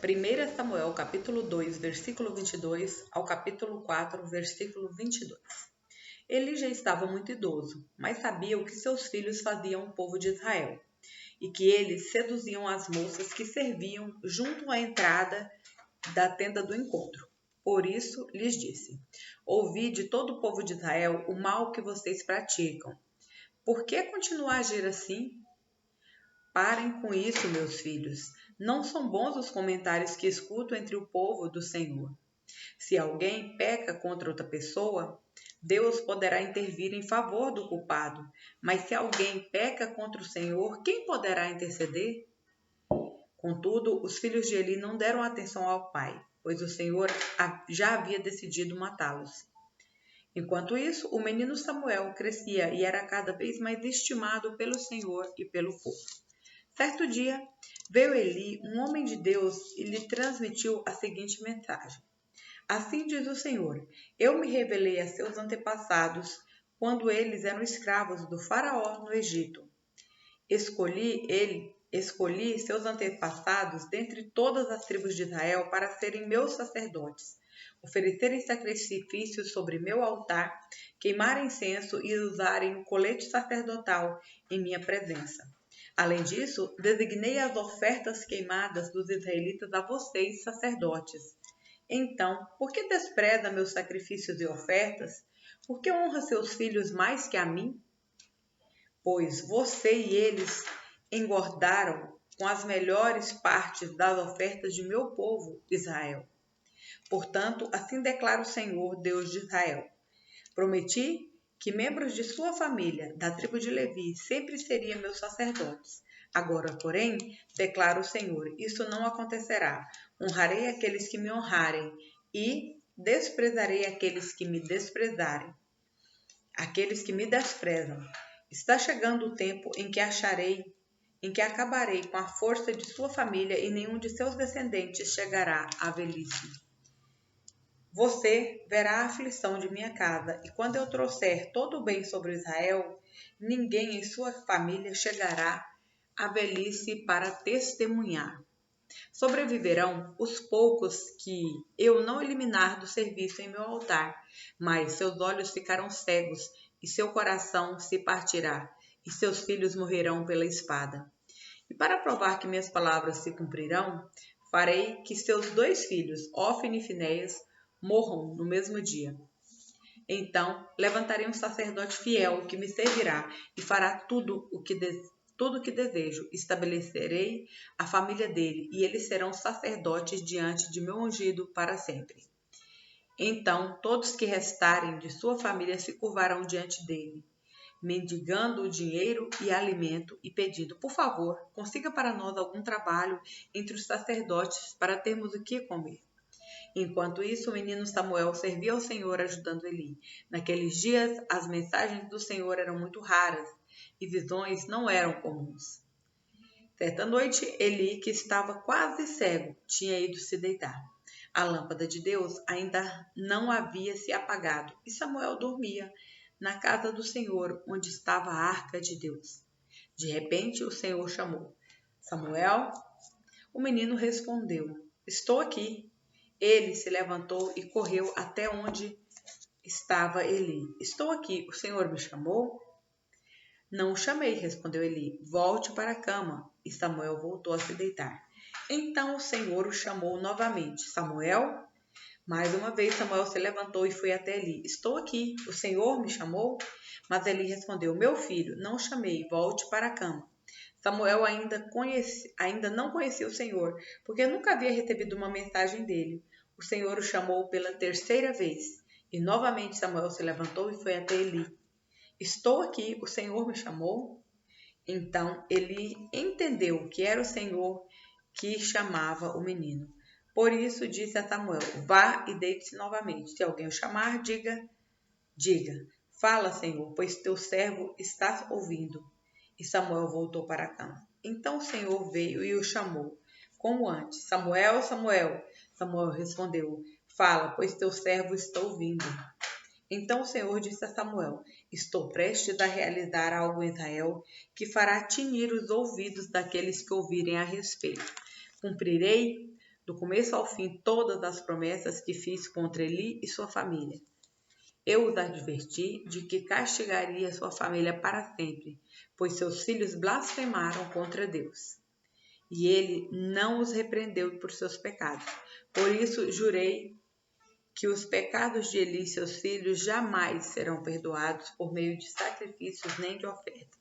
1 Samuel, capítulo 2, versículo 22 ao capítulo 4, versículo 22. Ele já estava muito idoso, mas sabia o que seus filhos faziam ao povo de Israel, e que eles seduziam as moças que serviam junto à entrada da tenda do encontro. Por isso lhes disse: ouvi de todo o povo de Israel o mal que vocês praticam. Por que continuar a agir assim? Parem com isso, meus filhos. Não são bons os comentários que escuto entre o povo do Senhor. Se alguém peca contra outra pessoa, Deus poderá intervir em favor do culpado. Mas se alguém peca contra o Senhor, quem poderá interceder? Contudo, os filhos de Eli não deram atenção ao pai, pois o Senhor já havia decidido matá-los. Enquanto isso, o menino Samuel crescia e era cada vez mais estimado pelo Senhor e pelo povo. Certo dia, veio Eli, um homem de Deus, e lhe transmitiu a seguinte mensagem: assim diz o Senhor: eu me revelei a seus antepassados quando eles eram escravos do faraó no Egito. Escolhi seus antepassados dentre todas as tribos de Israel para serem meus sacerdotes, oferecerem sacrifícios sobre meu altar, queimarem incenso e usarem o colete sacerdotal em minha presença. Além disso, designei as ofertas queimadas dos israelitas a vocês, sacerdotes. Então, por que despreza meus sacrifícios e ofertas? Por que honra seus filhos mais que a mim? Pois você e eles engordaram com as melhores partes das ofertas de meu povo, Israel. Portanto, assim declara o Senhor, Deus de Israel: prometi que membros de sua família, da tribo de Levi, sempre seriam meus sacerdotes. Agora, porém, declara o Senhor, isso não acontecerá. Honrarei aqueles que me honrarem e desprezarei aqueles que me desprezarem. Aqueles que me desprezam. Está chegando o tempo em que acabarei com a força de sua família e nenhum de seus descendentes chegará à velhice. Você verá a aflição de minha casa, e quando eu trouxer todo o bem sobre Israel, ninguém em sua família chegará à velhice para testemunhar. Sobreviverão os poucos que eu não eliminar do serviço em meu altar, mas seus olhos ficarão cegos e seu coração se partirá, e seus filhos morrerão pela espada. E para provar que minhas palavras se cumprirão, farei que seus 2 filhos, Ofni e Finéias, morram no mesmo dia. Então levantarei um sacerdote fiel que me servirá e fará tudo o que desejo. Estabelecerei a família dele e eles serão sacerdotes diante de meu ungido para sempre. Então todos que restarem de sua família se curvarão diante dele, mendigando o dinheiro e alimento e pedindo: por favor, consiga para nós algum trabalho entre os sacerdotes para termos o que comer. Enquanto isso, o menino Samuel servia ao Senhor ajudando Eli. Naqueles dias, as mensagens do Senhor eram muito raras e visões não eram comuns. Certa noite, Eli, que estava quase cego, tinha ido se deitar. A lâmpada de Deus ainda não havia se apagado e Samuel dormia na casa do Senhor, onde estava a arca de Deus. De repente, o Senhor chamou: Samuel? O menino respondeu: estou aqui. Ele se levantou e correu até onde estava Eli. Estou aqui, o Senhor me chamou? Não o chamei, respondeu Eli. Volte para a cama. E Samuel voltou a se deitar. Então o Senhor o chamou novamente. Samuel? Mais uma vez Samuel se levantou e foi até Eli. Estou aqui, o Senhor me chamou? Mas Eli respondeu: meu filho, não o chamei, volte para a cama. Samuel ainda não conhecia o Senhor, porque nunca havia recebido uma mensagem dele. O Senhor o chamou pela 3ª vez, e novamente Samuel se levantou e foi até Eli. Estou aqui, o Senhor me chamou? Então Eli entendeu que era o Senhor que chamava o menino. Por isso disse a Samuel: vá e deite-se novamente. Se alguém o chamar, diga, fala, Senhor, pois teu servo está ouvindo. E Samuel voltou para a cama. Então o Senhor veio e o chamou, como antes: Samuel, Samuel. Samuel respondeu: fala, pois teu servo está ouvindo. Então o Senhor disse a Samuel: estou prestes a realizar algo em Israel que fará tinir os ouvidos daqueles que ouvirem a respeito. Cumprirei do começo ao fim, todas as promessas que fiz contra Eli e sua família. Eu os adverti de que castigaria sua família para sempre, pois seus filhos blasfemaram contra Deus. E ele não os repreendeu por seus pecados. Por isso, jurei que os pecados de Eli e seus filhos jamais serão perdoados por meio de sacrifícios nem de ofertas.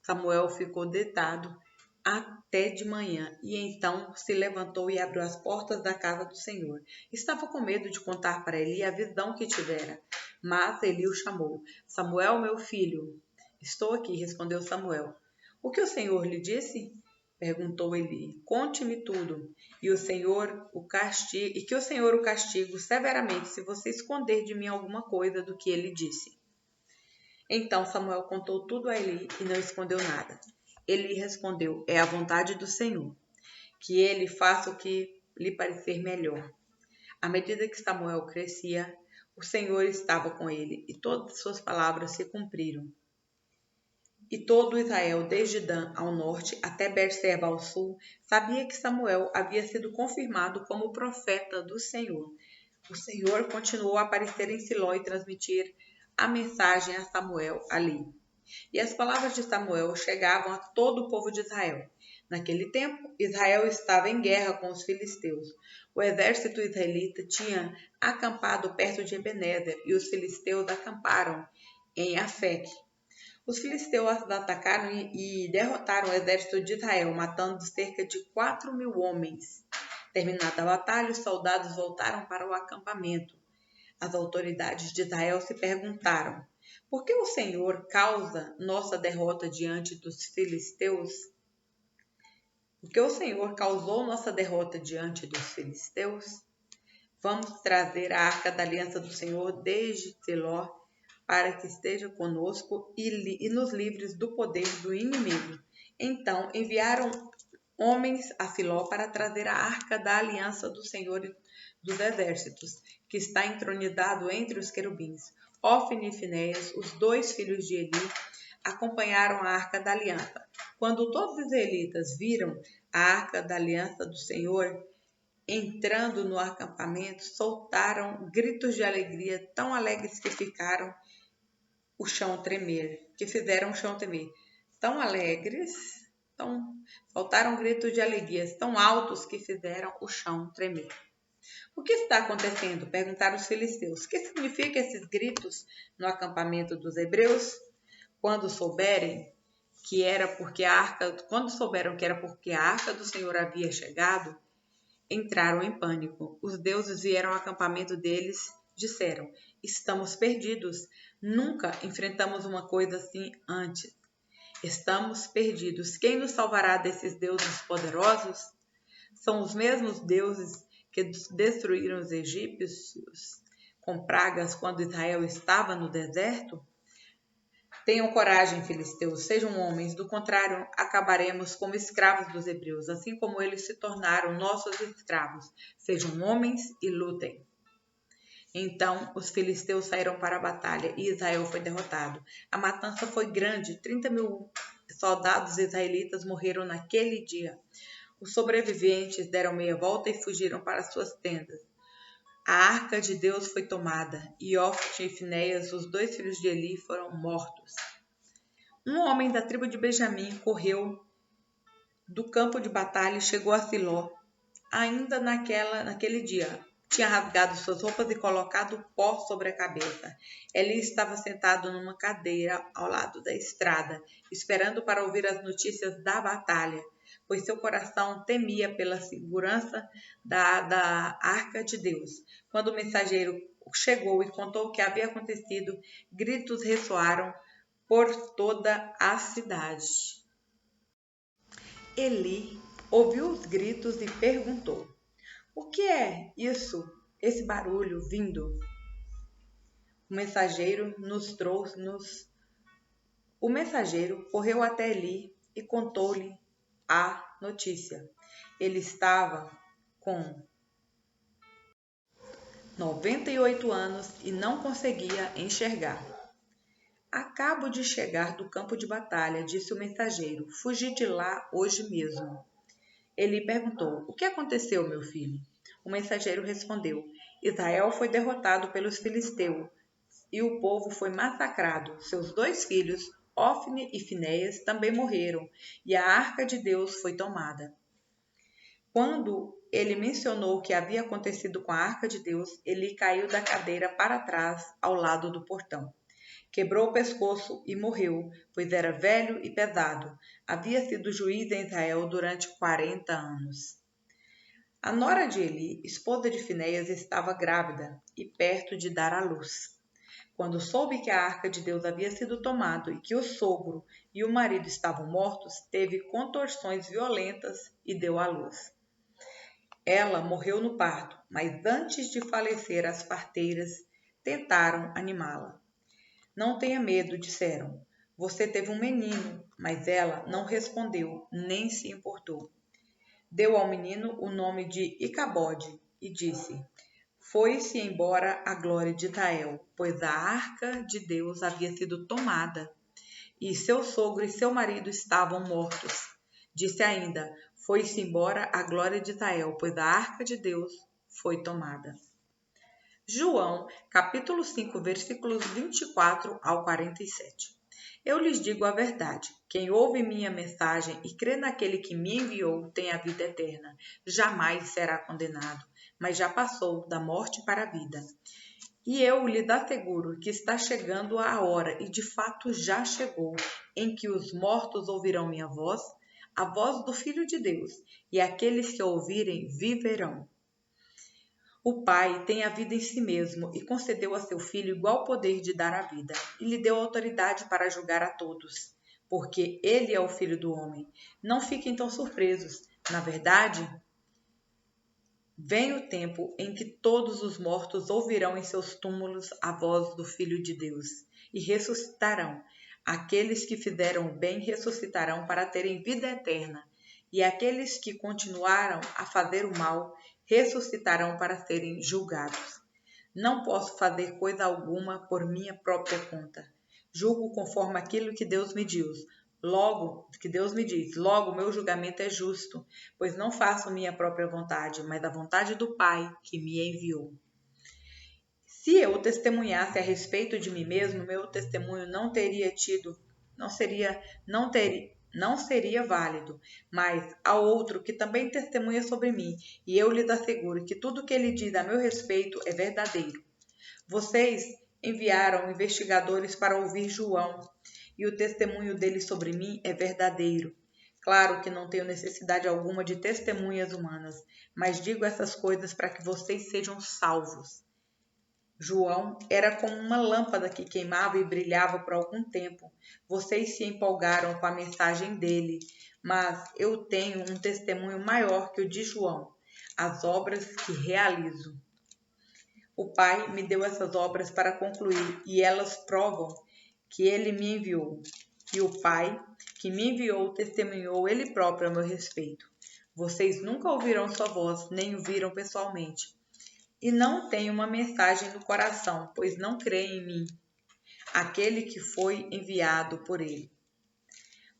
Samuel ficou deitado até de manhã, e então se levantou e abriu as portas da casa do Senhor. Estava com medo de contar para Eli a visão que tivera, mas Eli o chamou. Samuel, meu filho. Estou aqui, respondeu Samuel. O que o Senhor lhe disse? Perguntou Eli. Conte-me tudo, e que o Senhor o castigue severamente se você esconder de mim alguma coisa do que ele disse. Então Samuel contou tudo a Eli e não escondeu nada. Eli respondeu, é a vontade do Senhor, que ele faça o que lhe parecer melhor. À medida que Samuel crescia, o Senhor estava com ele, e todas suas palavras se cumpriram. E todo Israel, desde Dan ao norte até Berseba ao sul, sabia que Samuel havia sido confirmado como profeta do Senhor. O Senhor continuou a aparecer em Siló e transmitir a mensagem a Samuel ali. E as palavras de Samuel chegavam a todo o povo de Israel. Naquele tempo, Israel estava em guerra com os filisteus. O exército israelita tinha acampado perto de Ebenezer e os filisteus acamparam em Afeque. Os filisteus atacaram e derrotaram o exército de Israel, matando cerca de 4.000 homens. Terminada a batalha, os soldados voltaram para o acampamento. As autoridades de Israel se perguntaram: por que o Senhor causa nossa derrota diante dos filisteus? Por que o Senhor causou nossa derrota diante dos filisteus? Vamos trazer a arca da aliança do Senhor desde Siló, para que esteja conosco e nos livres do poder do inimigo. Então enviaram homens a Siló para trazer a arca da aliança do Senhor dos exércitos, que está entronizado entre os querubins. Ofni e Finéias, os dois filhos de Eli, acompanharam a arca da aliança. Quando todos os israelitas viram a arca da aliança do Senhor entrando no acampamento, soltaram gritos de alegria, tão alegres que fizeram o chão tremer. Tão alegres, soltaram gritos de alegria, tão altos que fizeram o chão tremer. O que está acontecendo? Perguntaram os filisteus. O que significam esses gritos no acampamento dos hebreus? Quando souberam que era porque a arca do Senhor havia chegado, entraram em pânico. Os deuses vieram ao acampamento deles, disseram: estamos perdidos. Nunca enfrentamos uma coisa assim antes. Estamos perdidos. Quem nos salvará desses deuses poderosos? São os mesmos deuses que destruíram os egípcios com pragas quando Israel estava no deserto? Tenham coragem, filisteus, sejam homens, do contrário, acabaremos como escravos dos hebreus, assim como eles se tornaram nossos escravos. Sejam homens e lutem. Então os filisteus saíram para a batalha e Israel foi derrotado. A matança foi grande, 30.000 soldados israelitas morreram naquele dia. Os sobreviventes deram meia volta e fugiram para suas tendas. A arca de Deus foi tomada, e Ofni e Finéias, os dois filhos de Eli, foram mortos. Um homem da tribo de Benjamim correu do campo de batalha e chegou a Siló. Ainda naquele dia, tinha rasgado suas roupas e colocado pó sobre a cabeça. Eli estava sentado numa cadeira ao lado da estrada, esperando para ouvir as notícias da batalha, pois seu coração temia pela segurança da arca de Deus. Quando o mensageiro chegou e contou o que havia acontecido, gritos ressoaram por toda a cidade. Eli ouviu os gritos e perguntou: o que é isso, esse barulho vindo? O mensageiro correu até Eli e contou-lhe a notícia. Ele estava com 98 anos e não conseguia enxergar. Acabo de chegar do campo de batalha, disse o mensageiro. Fugi de lá hoje mesmo. Eli perguntou: O que aconteceu, meu filho? O mensageiro respondeu: Israel foi derrotado pelos filisteus e o povo foi massacrado. Seus 2 filhos, Ofni e Finéias, também morreram, e a arca de Deus foi tomada. Quando ele mencionou o que havia acontecido com a arca de Deus, Eli caiu da cadeira para trás, ao lado do portão. Quebrou o pescoço e morreu, pois era velho e pesado. Havia sido juiz em Israel durante 40 anos. A nora de Eli, esposa de Finéias, estava grávida e perto de dar à luz. Quando soube que a arca de Deus havia sido tomada e que o sogro e o marido estavam mortos, teve contorções violentas e deu à luz. Ela morreu no parto, mas antes de falecer, as parteiras tentaram animá-la. Não tenha medo, disseram. Você teve um menino, mas ela não respondeu, nem se importou. Deu ao menino o nome de Icabode e disse: Foi-se embora a glória de Israel, pois a arca de Deus havia sido tomada, e seu sogro e seu marido estavam mortos. Disse ainda: Foi-se embora a glória de Israel, pois a arca de Deus foi tomada. João, capítulo 5, versículos 24 ao 47. Eu lhes digo a verdade: quem ouve minha mensagem e crê naquele que me enviou tem a vida eterna. Jamais será condenado, mas já passou da morte para a vida. E eu lhes asseguro que está chegando a hora, e de fato já chegou, em que os mortos ouvirão minha voz, a voz do Filho de Deus, e aqueles que ouvirem viverão. O Pai tem a vida em si mesmo e concedeu a seu Filho igual poder de dar a vida, e lhe deu autoridade para julgar a todos, porque ele é o Filho do homem. Não fiquem tão surpresos. Na verdade, vem o tempo em que todos os mortos ouvirão em seus túmulos a voz do Filho de Deus e ressuscitarão. Aqueles que fizeram o bem ressuscitarão para terem vida eterna, e aqueles que continuaram a fazer o mal ressuscitarão para serem julgados. Não posso fazer coisa alguma por minha própria conta. Julgo conforme aquilo que Deus me diz. Logo, meu julgamento é justo, pois não faço minha própria vontade, mas a vontade do Pai que me enviou. Se eu testemunhasse a respeito de mim mesmo, meu testemunho não seria válido, mas há outro que também testemunha sobre mim, e eu lhes asseguro que tudo o que ele diz a meu respeito é verdadeiro. Vocês enviaram investigadores para ouvir João, e o testemunho dele sobre mim é verdadeiro. Claro que não tenho necessidade alguma de testemunhas humanas, mas digo essas coisas para que vocês sejam salvos. João era como uma lâmpada que queimava e brilhava por algum tempo. Vocês se empolgaram com a mensagem dele, mas eu tenho um testemunho maior que o de João, as obras que realizo. O Pai me deu essas obras para concluir, e elas provam que ele me enviou. E o Pai que me enviou testemunhou ele próprio a meu respeito. Vocês nunca ouviram sua voz, nem o viram pessoalmente. E não têm uma mensagem no coração, pois não creem em mim, aquele que foi enviado por ele.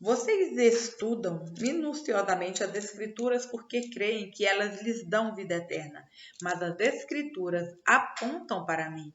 Vocês estudam minuciosamente as Escrituras porque creem que elas lhes dão vida eterna, mas as Escrituras apontam para mim.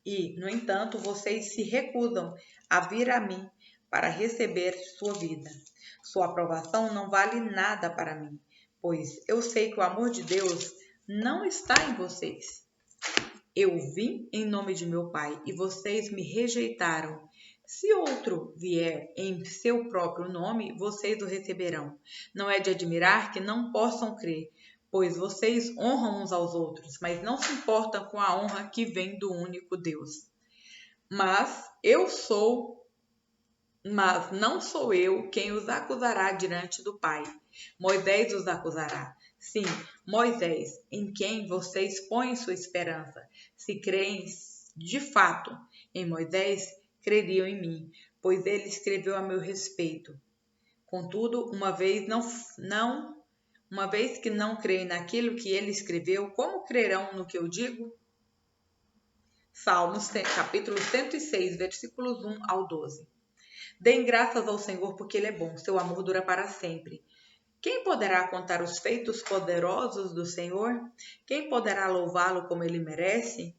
E, no entanto, vocês se recusam a vir a mim para receber sua vida. Sua aprovação não vale nada para mim, pois eu sei que o amor de Deus não está em vocês. Eu vim em nome de meu Pai e vocês me rejeitaram. Se outro vier em seu próprio nome, vocês o receberão. Não é de admirar que não possam crer, pois vocês honram uns aos outros, mas não se importam com a honra que vem do único Deus. Mas não sou eu quem os acusará diante do Pai. Moisés os acusará. Sim, Moisés, em quem vocês põem sua esperança. Se creem de fato em Moisés, creriam em mim, pois ele escreveu a meu respeito. Contudo, uma vez que não creem naquilo que ele escreveu, como crerão no que eu digo? Salmos, capítulo 106, versículos 1 ao 12. Deem graças ao Senhor porque Ele é bom, seu amor dura para sempre. Quem poderá contar os feitos poderosos do Senhor? Quem poderá louvá-lo como ele merece?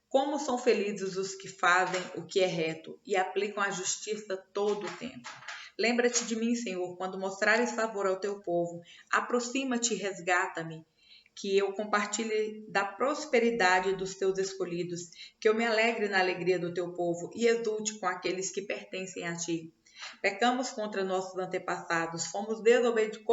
Como são felizes os que fazem o que é reto e aplicam a justiça todo o tempo. Lembra-te de mim, Senhor, quando mostrares favor ao teu povo. Aproxima-te e resgata-me, que eu compartilhe da prosperidade dos teus escolhidos, que eu me alegre na alegria do teu povo e exulte com aqueles que pertencem a ti. Pecamos contra nossos antepassados, fomos desobedientes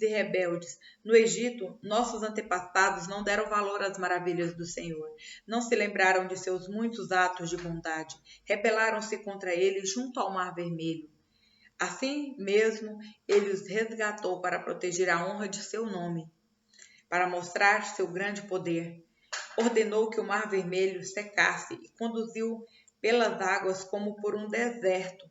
e rebeldes. No Egito, nossos antepassados não deram valor às maravilhas do Senhor. Não se lembraram de seus muitos atos de bondade. Rebelaram-se contra ele junto ao Mar Vermelho. Assim mesmo, ele os resgatou para proteger a honra de seu nome, para mostrar seu grande poder. Ordenou que o Mar Vermelho secasse e conduziu pelas águas como por um deserto.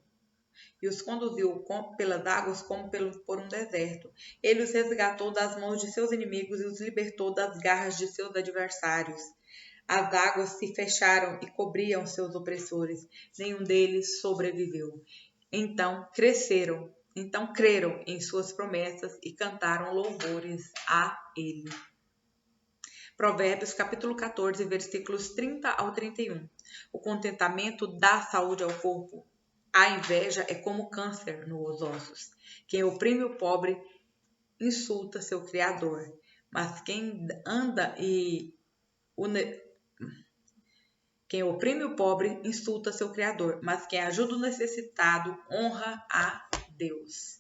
Por um deserto. Ele os resgatou das mãos de seus inimigos e os libertou das garras de seus adversários. As águas se fecharam e cobriam seus opressores. Nenhum deles sobreviveu. Então creram em suas promessas e cantaram louvores a ele. Provérbios capítulo 14, versículos 30 ao 31. O contentamento dá saúde ao corpo. A inveja é como câncer nos ossos. Quem oprime o pobre insulta seu Criador, mas quem oprime o pobre insulta seu Criador, mas quem ajuda o necessitado honra a Deus.